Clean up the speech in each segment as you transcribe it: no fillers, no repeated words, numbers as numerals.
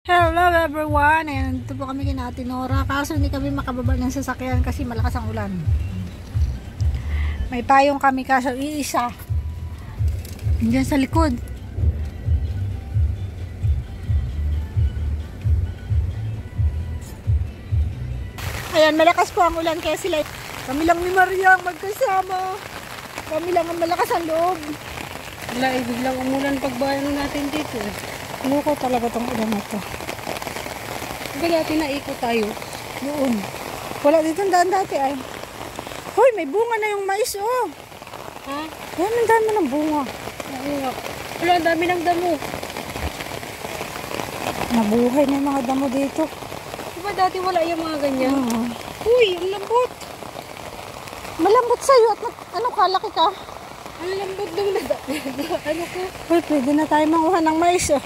Hello everyone, and ito po kami kina Ate Nora, kaso hindi kami makababa ng sasakyan kasi malakas ang ulan. May payong kami kaso iisa diyan sa likod. Ayan, malakas po ang ulan kaya sila kami lang ni Maria magkasama, kami lang ang malakas ang loob. Wala, biglang umulan pagbayan natin dito. Ano ko talaga tong ulan na to. Diba dati naikot tayo? Doon. Wala dito ang daan dati ay. Hoy, may bunga na yung mais oh. Ha? Yan, ang dami ng bunga. Oo nga. Wala, ang dami ng damo. Nabuhay na yung mga damo dito. Diba dati wala yung mga ganyan? Uy, ang lambot. Malambot sa'yo at ano kalaki ka? Ang lambot nung ano ko? Uy, pwede na tayo manguha ng mais oh.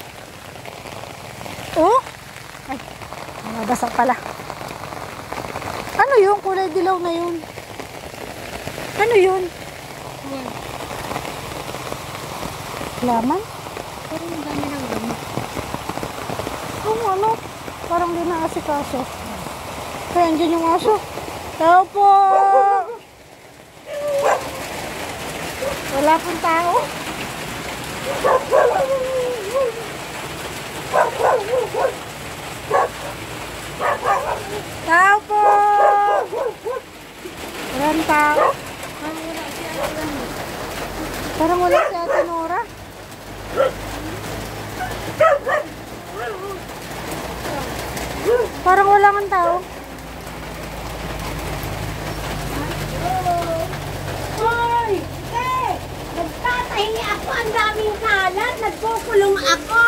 Oh? Ay, nabasak pala. Ano yun? Kulay dilaw na yun. Ano yun? Laman? Parang ang dami ng damo. Ano? Parang di na asikaso. Kaya andyan yung aso. Tao po! Wala pong tao. Tao po! Walang tao. Parang wala si Ate Nora. Parang wala kang tao. Hoy! Nagtatahingi ako, ang daming kalat, nagkukulong ako.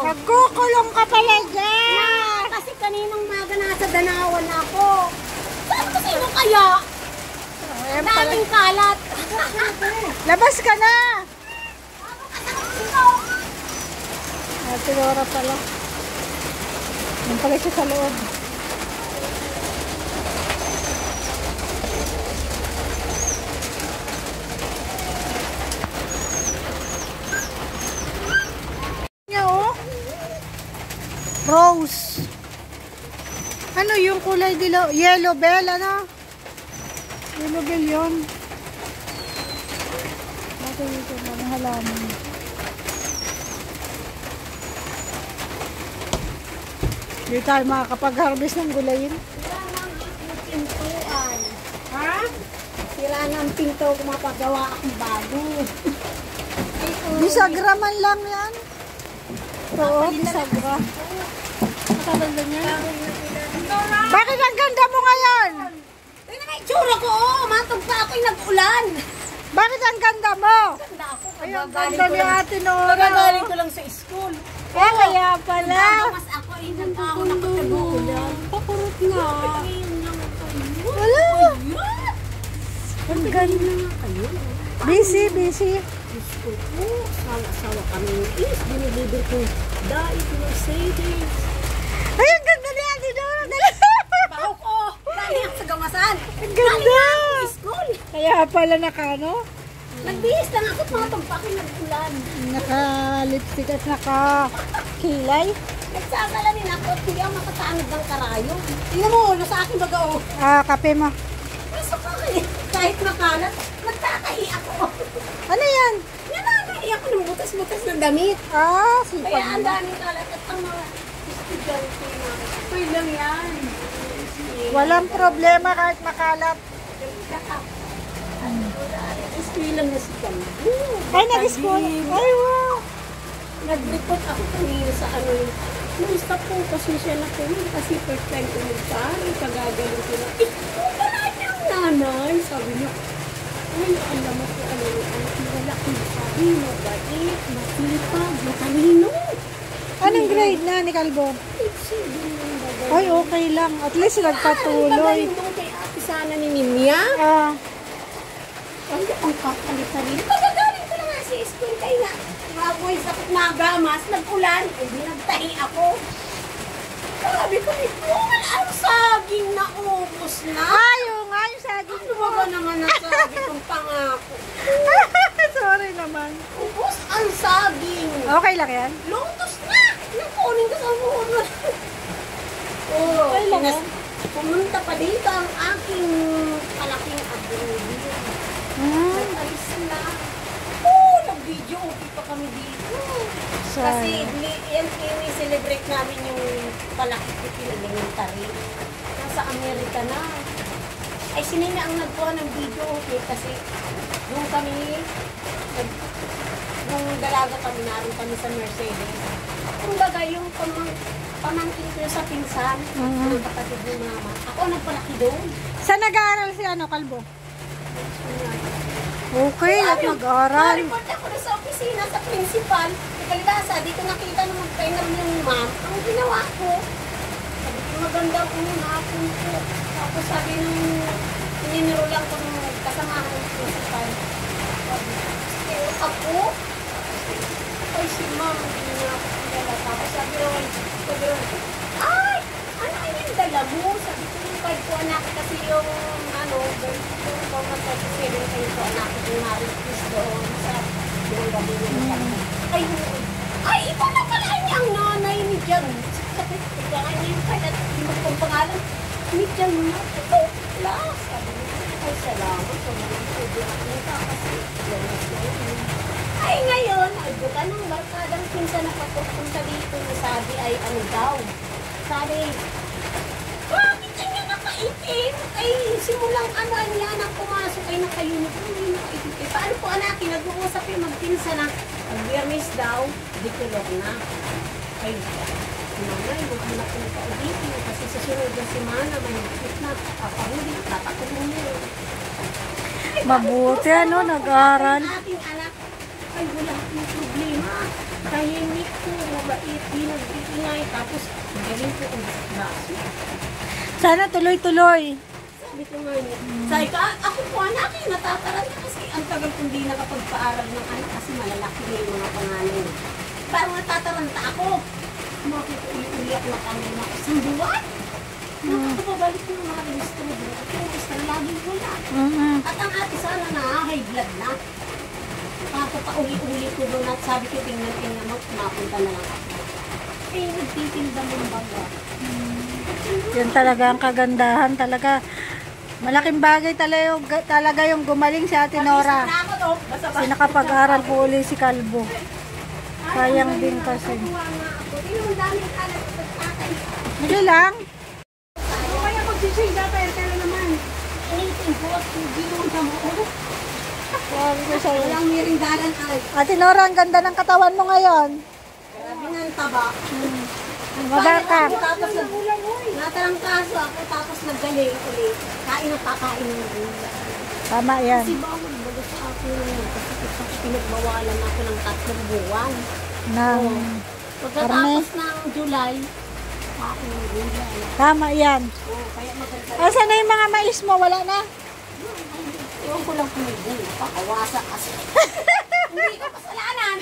Nagkukulong ka pala dyan. Kasi kaninang maga nasa danawan ako. Saan ko sino kaya? Ayan Ang pala. daming kalat. Labas ka na. Sino? Ate Nora pala. Yan pala siya sa loob. Rose. Ano yung kulay dilaw? Yellow bell, ano? Yellow bell yun. Bakit ito na ng halaman? Hindi tayo makakapag-harvest ng gulayin. Sira ng pintuan. Ha? Sira ng pinto, kumapagawa akong bago. Bisagra man lang yan. Oo, bisagra. Mataganda niya. Bakit ang ganda mo ngayon? Tingnan nga itsura ko, oh. Matog pa ako'y nag-ulan. Bakit ang ganda mo? Ganda ako. Ay, ang ganda ni Ate Nora. Kagagaling ko lang sa school. Kaya pala. Mas ako ay nag-ahon ako sa bukulan. Pakurot nga. Wala. Ang ganda. Busy, busy. Sawa kami ng is, binibibir ko dahil Mercedes. Ay, ang ganda ni Ate Nora. Baho ko! Galing ako sa gawasan. Ang ganda. Sa school. Kaya pala nakano? Nagbihis lang ako, mga tagpakin nag-ulan. Naka-lipstick at naka-kilay. Nagsasalanin ako at hindi ako makatanod ng karayo. Tingnan mo, nasa akin baga oh. Kape mo. Pasok ako eh. Kahit makalat, nagtatahi ako. Ano yan? Nananahi ako ng butas-butas ng damit. Sipag Kaya ang mo. daming kalat at ang mga estudyante na. Okay lang yan. Walang problema kahit makalat. School lang na si Kambo. Ay, nag-school. Ay, wow. Nag-report ako kanina sa ano yung stop po, pasensya na po yun kasi first time ko magpari, kagagaling ko na. Wala niya ang nanay. Sabi niya, ay, alam mo po, ano yung anak mo, wala kong sabi, mabait, masipag, matalino. Anong grade na ni Kalbo? Ay, okay lang. At least nagpatuloy. Magaling mo kay ate sana ni Nimia. Ay, ang kapalit-palit. Magagaling ko na nga si school kayo nga. Magoy sa magamas, nag-ulan, hindi nagtahi ako. Sabi ko, wala ang saging na ubos na. Ayaw nga yung saging Ano ba naman nasabi kong pangako? Sorry naman. Ubos ang saging. Okay lang yan? Lotus na! Nakunin ko sa buhon. pumunta pa dito ang aking malaking abroad. Nag-alis na. Oo, nag-video okay pa kami dito. Kasi ini-celebrate namin yung palakit-kitin elementary. Nasa Amerika na. Ay, sinina ang nagkuha ng video okay kasi nung kami, nung dalaga kami, naroon kami sa Mercedes. Kumbaga, yung pamangkin ko sa pinsan, ng kapatid ng mama. Ako nagpalaki doon. Saan nag-aaral si Kalbo? Okay, at mag-aaral. Na-report ako na sa opisina, sa principal. Kalibasa, dito nakita na mag-trainer yung ma'am. Ang ginawa ko, sabi ko maganda ang hapon ko. Tapos sabi nung ininiro lang ko nung kasamahan ng principal. Ako? Ay, si ma'am, hindi na ako kilala. Tapos sabi ron, ay, ano yung dala mo? Sabi ko yung card ko anak kasi yung yung pamasasabi kayo ko anak yung maritis doon sa yung gabi nila. Ay, ikaw na pala niya ang nanay ni Jan. Sabi ko, ikaw nga niya yung card at hindi mo pangalan. Ni Jan na, ito, class. Sabi ko, ay, salamat. So, pwede nakita kasi ay, ngayon, ay, buka ng barkadang pinsan na papunta dito na sabi ay ano daw. Sabi, bakit niya nakaitim? Ay, simulang ano niya na pumasok ay naka-uniform, ay nakaitim. Eh, paano po anak, nag-uusap yung magpinsa na pag-biyernes daw, dikulog na. Ay, nanay, maghanap ko na paulitin kasi sa sunod na semana, may nakit na, papahuli, tatakot mo. Mabuti, nag-aaral. Ating anak, ay wala akong problema. Tahimik ko, mabait, di nag-iingay, tapos magaling ko ang braso. Sana tuloy-tuloy. Sabi ko nga niya, sabi ko, ako po anak, natataranta kasi ang tagal kong di nakapagpaaral ng anak kasi malalaki na yung mga pangalan. Parang natataranta ako. Makikuli-uli ako na kami na isang buwan. Nakakababalik ko ng mga registro. Registro laging wala. At ang ate sana na high blood na. Pauli-uli ko doon at sabi ko, tingnan mo, mapunta na lang ako. Eh, nagtitinda mong baga. Yan talaga ang kagandahan talaga. Malaking bagay talaga yung gumaling si Ate Nora. Kasi nakapag-aral po uli si Kalbo. Sayang din kasi. Hindi lang. Kaya magsising data, kaya naman. Initin ko at ginoon ka mo. Walang mirindalan ay. Ate Nora, ang ganda ng katawan mo ngayon. Grabe nga ang taba. Mabaka. Tapos natarangkaso ako, tapos naggaling ulit. Kain ang kakain ng gula. Tama yan. Kasi bawal bago sa akin. Kasi pinagbawalan ako ng 3 buwan. Pagkatapos ng July, kain ng gulay. Tama yan. Kaya maganda. Asan na yung mga mais mo? Wala na? Ewan ko lang kung may gula. Pakawasa kasi. Hindi ko kasalanan.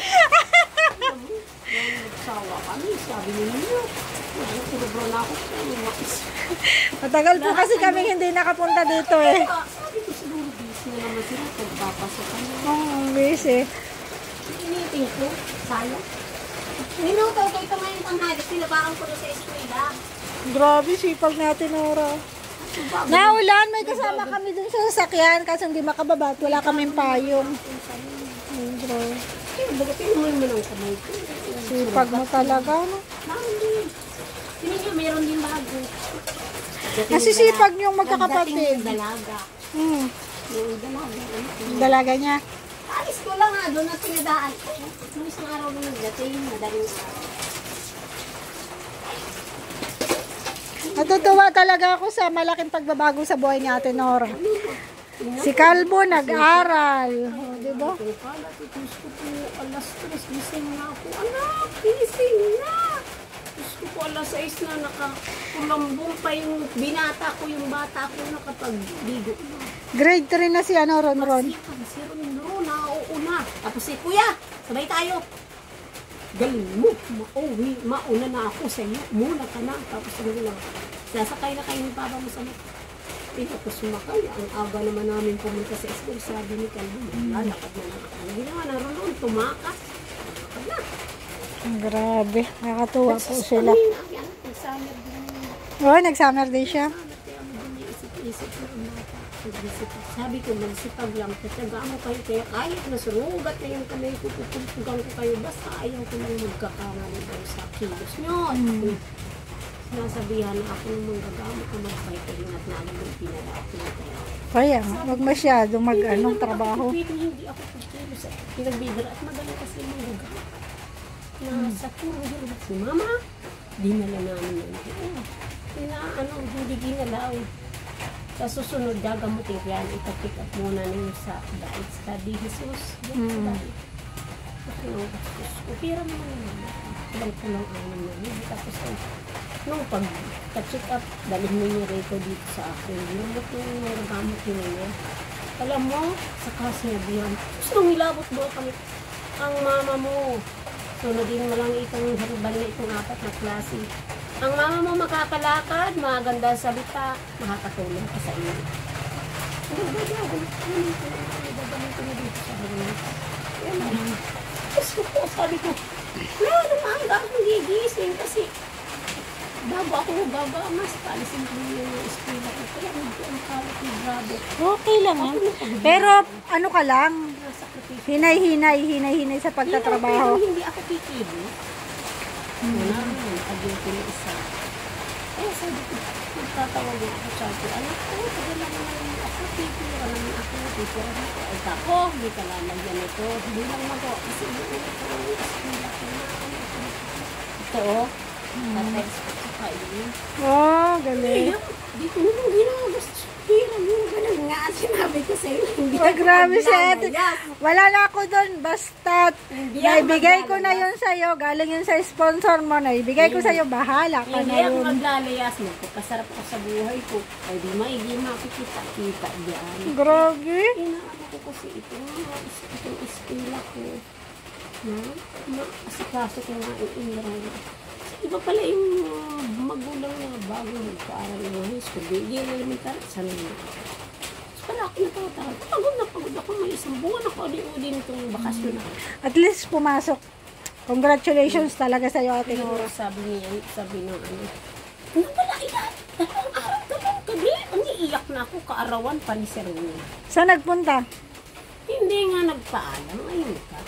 Nagsawa kami. Sabi ninyo. Sinubro na ako. Matagal po kasi kami hindi nakapunta dito eh. Sabi ko siguro busy na naman sila. Pagpapasok kami. Oo, busy. Initing ko. Sayang. Minuto ko ito ngayon tanghali. Sinabaan ko na sa eskwela. Grabe, sipag natin, Nora. Naulan, may kasama kami dun sa sasakyan kasi hindi makababa at wala kaming payong. Grabe. Bakit pinuhin mo ng kamay ko? Sipag mo talaga, no? Mami. Tingnan niyo, meron din bago. Nasisipag niyong magkakapatid. Dating yung dalaga. Yung dalaga. Yung dalaga niya. Alis ko lang nga doon at pinadaan. Nung isang araw na nagdating, madaling araw. Natutuwa talaga ako sa malaking pagbabago sa buhay ni Ate Nora. Si Kalbo nag-aral. O, diba? Diyos ko po, alas 3, gising na ako. Anak, gising na! Diyos ko po, alas 6 na nakakulambong pa yung binata ko, yung bata ko nakapag-bigo. Grade 3 na si Ron. Si Ron, nauuna. Tapos si Kuya, sabay tayo. Galing mo, mauwi, mauna na ako sa iyo. Muna ka na. Tapos ano lang, sasakay na kayo ni Papa mo sa mga. Tapos sumakay. Ang aga naman namin pumunta sa school. Sabi ni Kalbo, lalakad na lang ako. Hindi naman naroon, tumakas. Lakad na. Grabe, nakakatuwa po sila. Ay, anak, nagsayag din. Oh, nag-summer day siya. Kaya mo din naisip-isip na ang bata. Sabi ko, magsipag lang. Kataga mo kayo. Kaya kahit nasurugat na yung kamay ko, pupupugan ko kayo. Basta ayaw ko nang magkakamali daw sa kilos nyo. Sinasabihan na ako ng mga gagamit ko mag-fighting at nalang pinalaki na tayo. Kaya, wag masyado mag-anong trabaho. Hindi ako kilos. Pinagbibira at magaling kasi yung mga gagamit. Nasa puro si mama, dinala namin yun. Hindi ginalaw. Sa susunod, gagamutin ko yan. Ipapick up muna ninyo sa diet study. Jesus, pira mo naman. Kulang-kulang amin namin. Tapos, nung pag-check up, dalhin mo yung record dito sa akin. Lumot yung mga gamot niya. Alam mo, sa kasinabihan, gusto nung ilabot mo kami ang mama mo. Sunodin mo lang itong herbal na itong 4 na klase. Ang mama mo makakalakad, maganda salita, makakatulong ka sa iyo. Sabi ko, wala naman, akong gigising kasi bago mas palisin ko yung eskwela ko. Kaya medyo ang kalat ni grabe. Okay lang ah. Pero ano ka lang, hinay-hinay sa pagtatrabaho. Pero hindi ako kikili. Wala naman, nakaguti na isa. Kaya sabi ko, magtatawag ako sa akin, anak ko, pagala naman ako, titira naman ako, titira naman ako. Ay tako, hindi ka lalagyan ito. Hindi lang mag-o. Kasi hindi ko yung eskwela ko na. Ito o, na-text ko sa kainin. Oh, galing. Hindi ko naman ginagawa. Hirang yung ganun nga. Sinabi ko sa'yo. Hindi Oh, grabe si ate. Wala na ako doon. Basta, naibigay ko na yun sa'yo. Galing yun sa sponsor mo. Naibigay ko sa'yo. Bahala ka Hindi na ako yun. maglalayas mo. Kasarap ako sa buhay ko. Ay di makikita-kita diyan. Grabe. Inaano ko kasi itong ispila ko. Asikaso ko nga iiran. Iba pala yung magulang na bago nagpaaral ng mga high school. Hindi na elementary. Sana yun. Pala ako natatawag. Pagod ako. May isang buwan ako. Uli-uli nitong bakasyon ako. At least pumasok. Congratulations talaga sa'yo, Ate Nora. Sabi ng ano. Wala ilan. 2 araw gabi. Umiiyak na ako. Kaarawan pa ni Sir Will. Saan nagpunta? Hindi nga nagpaalam. Ayun ka.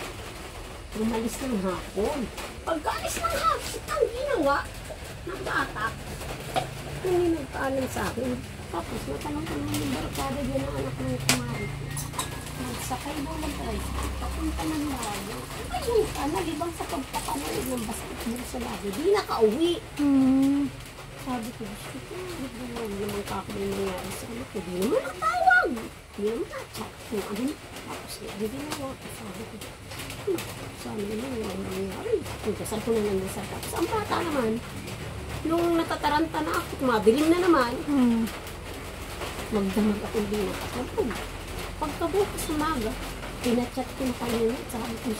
Umalis ng hapon. Pagkaalis ng hapon, ang ginawa ng bata. Hindi nagpaalam sa akin. Tapos natanong ko naman yung barkada dyan ang anak ng kumari. Nagsakay mo ng drive. Papunta ng lago. Ayun ka, nalibang sa pagpapanood ng basketball sa lago. Di nakauwi. Sabi ko, gusto ko, hindi naman kako na nangyari sa anak ko. Di naman natawag. Di naman na-chat. Kung ano, tapos hindi ginawa. Sabi ko, sana naman walang nangyari. Kung kasal ko na nangyari sa tapos. Ang bata naman, nung natataranta na ako, mabiling na naman, magdamag ako hindi nakatapog. Pagkabukas sa maga, pinachat ko na kanina.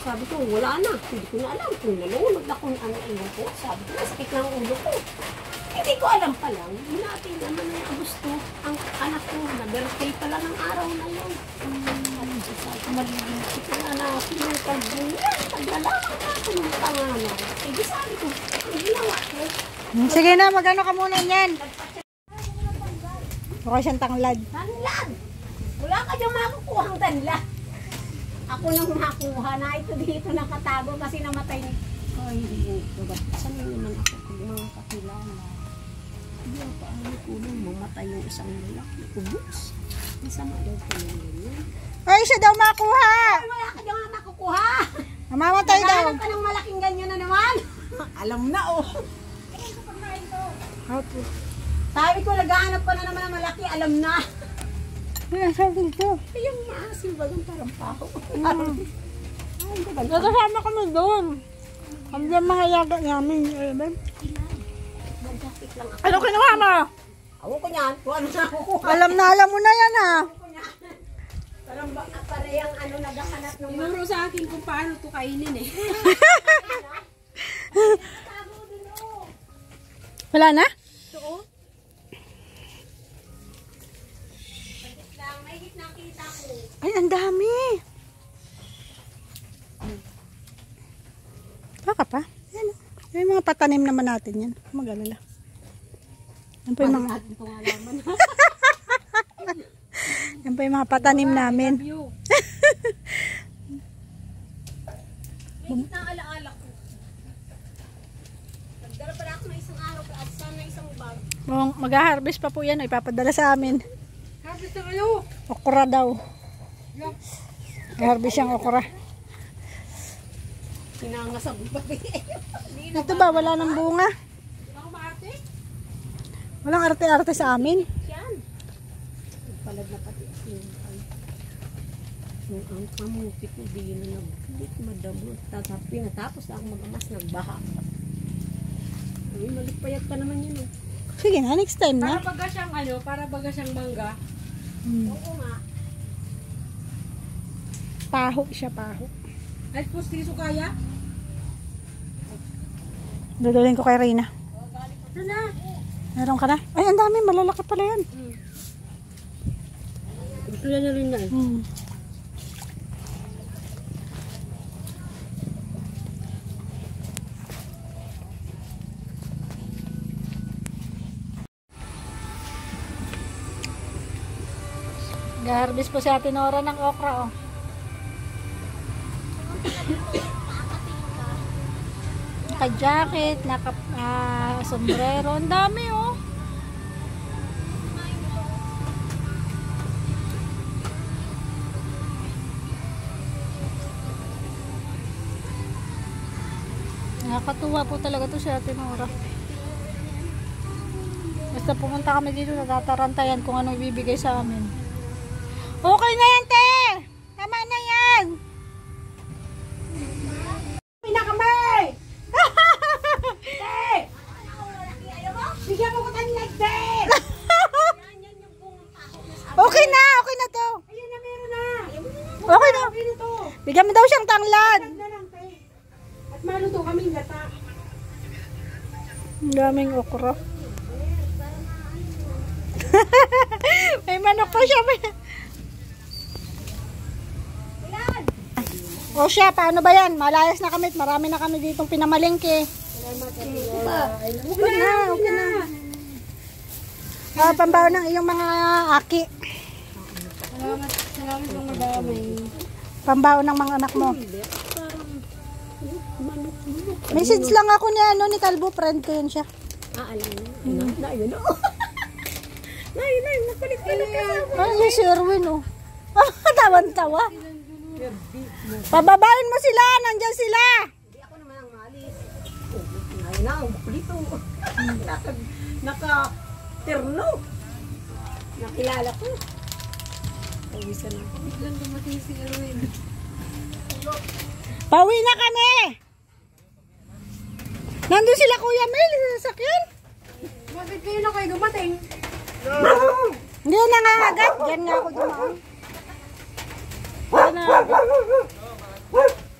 Sabi ko, wala na. Hindi ko na alam kung nalunod na kung ano iyon ko. Sabi ko, sakit ng ulo ko. Hindi ko alam pa lang. Hinati naman na Agosto. Ang anak ko, na-birthday pala ng araw na yun. Sabi ko, malilisip na na ako yung pag-buyan. Paglalaman na ako ng pangalan. Eh, di sabi ko, ang ginawa ko. Sige na, magano ka muna yan. Mukha siyang tanglad. Tanlad! Wala ka diyang makukuha ang tanlad. Ako nang makuha na ito dito nakatago kasi namatay ni... Ay, saan naman ako kung mga kakilala? Hindi ako paano kulong mamatay yung isang lalaki. Ubus. Isang daw ko yun. Ay, siya daw makuha. Wala ka diyang makukuha. Mamamatay daw. Naghanap ka ng malaking ganyan na naman. Alam na oh. Sabi ko, naghahanap ka na naman ng malaki. Alam na. Ay, sabi dito. Yung maasim bagang parang pako. Nagkasama kami doon. Ang mga yaga namin. Magkapit lang ako. Ano kinuha mo? Awan ko niyan. Kung ano na kukuha. Alam mo na yan ha. Parang parehang ano naghahanap ng mga. Tinuro sa akin kung paano ito kainin eh. Wala na? May nakita ko. Ay, ang dami. Baka pa. Yan. May mga patanim naman natin yan. Mag-alala. Yan po yung mga, Natin itong alaman. yan po yung mga patanim namin. May kitang alaala ko. Nagdala pala ako ng isang araw at sana isang bag. Mag-harvest pa po yan. Ipapadala sa amin. Harvest na kayo. Okra daw. Mag-harvest siyang okra. Pinangasab pa. Ito ba? Wala ng bunga. Ako maarte? Walang arte-arte sa amin. Yan. Palad na pati. Yung ang kamuti ko, di yun na nagbulit, madamo. Pinatapos na ako magamas, nagbaha. Ay, malipayat pa naman yun. Oh. Sige na, next time Para na. baga siyang para baga siyang mangga. Oo nga. Paho siya, paho. Ay, pustiso kaya? Dudulin ko kay Reyna. Ito na. Meron ka na? Ay, ang dami. Malalaki pala yan. Gusto na rin na eh. Nag-harvest po si Ate Nora ng okra, oh. Naka-jacket, sombrero. Ang dami, oh. Nakakatuwa po talaga to si Ate Nora. Basta pumunta kami dito, natatarantayan kung ano ibibigay sa amin. Okay na yan, te! Tama na yan! Pinakamay! Te! Bigyan mo ko tani like that! Okay na to. Ayun na, meron na. Okay na. Ayun ito. Bigyan mo daw siyang tanglad. Na lang, te. At maluto kaming gata. Ang daming okra. May manok pa siya. O siya, paano ba yan? Malayas na kami. Marami na kami ditong pinamalengke. Okay na. Pambaw ng iyong mga aki. Salamat ng madami. Pambaw ng mga anak mo. Message lang ako ni Kalbo. Friend ko yun siya. Alam mo. Na yun. Nay, nakulit ka na. Ano si Sherwin, oh. Tawan-tawa. Pababain mo sila. Nandyan sila. Hindi ako naman ang malis. Ngayon na, ang buklito. Naka-terno. Nakilala ko. Pawisan na. Biglang dumating si Erwin. Pauwi na kami. Nandun sila Kuya Mel. Sa sasakyan. Bakit kayo na kayo dumating? Hindi na nga agad. Diyan nga ako dumaan. Diyan na.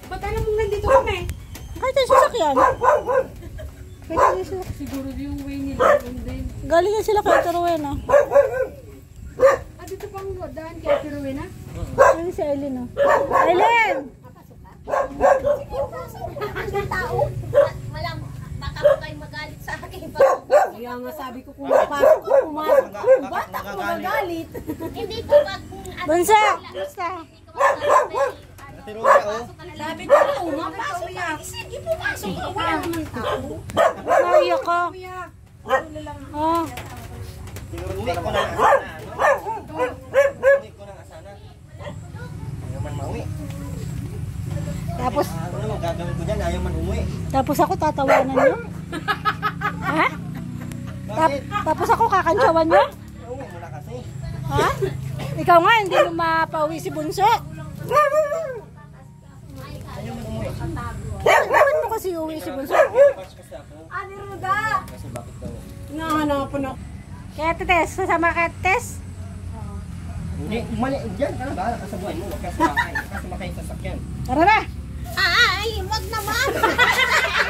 Ba't alam mong nandito kami? Kahit yung sasakyan. Kahit yung sasakyan. Siguro yung way nila. And then, Galing na sila kay Rowena. dito pang daan kaya si Rowena? Ano si Eileen, oh. Eileen! Ang tao. Malam, baka po kayo magalit sa akin. Kaya nga sabi ko kung pumasok ko, pumasok ko. Bata ko magalit. Hindi ko ba kung Bunsa! Basta. sabi ko, umapasok ka. Sige, pumasok ka. Wala naman tao. Naiyak ka. Oh. Uwi ko ng asana, ano? Uwi ko ng asana. Ayaw man mauwi. Tapos, Ano naman gagawin ko dyan? Ayaw man umuwi. tapos ako tatawanan nyo? Ha? Bakit? Tapos ako kakantsawan nyo? Uwi mo na kasi. Ha? Ikaw nga, hindi mo mapauwi si Bunso. Ayaw man umuwi. Bakit mo kasi uwi si Bunso? Pass kasi ako. Ani Ruda. Kasi bakit daw? Nahanapan ako. Kaya Tetes, sasama ka Tetes? Hindi, mali. Diyan ka na ba? Sa buhay mo. Huwag ka sumakay. Huwag ka sumakay sa sakyan. Tara na! Ay, wag naman.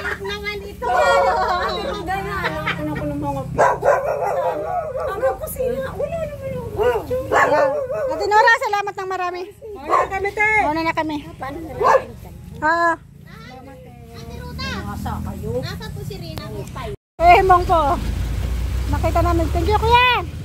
Wag naman ito. Ani Ruda na. Ano ko ng mga ang kusina. Wala naman yung Ate Nora, salamat ng marami. Wala kami, te! Mauna na kami. paano na rin? Ah, Ate Ruda. Nasa kayo? Nasa po si Rina. mong po. Nakita namin. Thank you, kuya.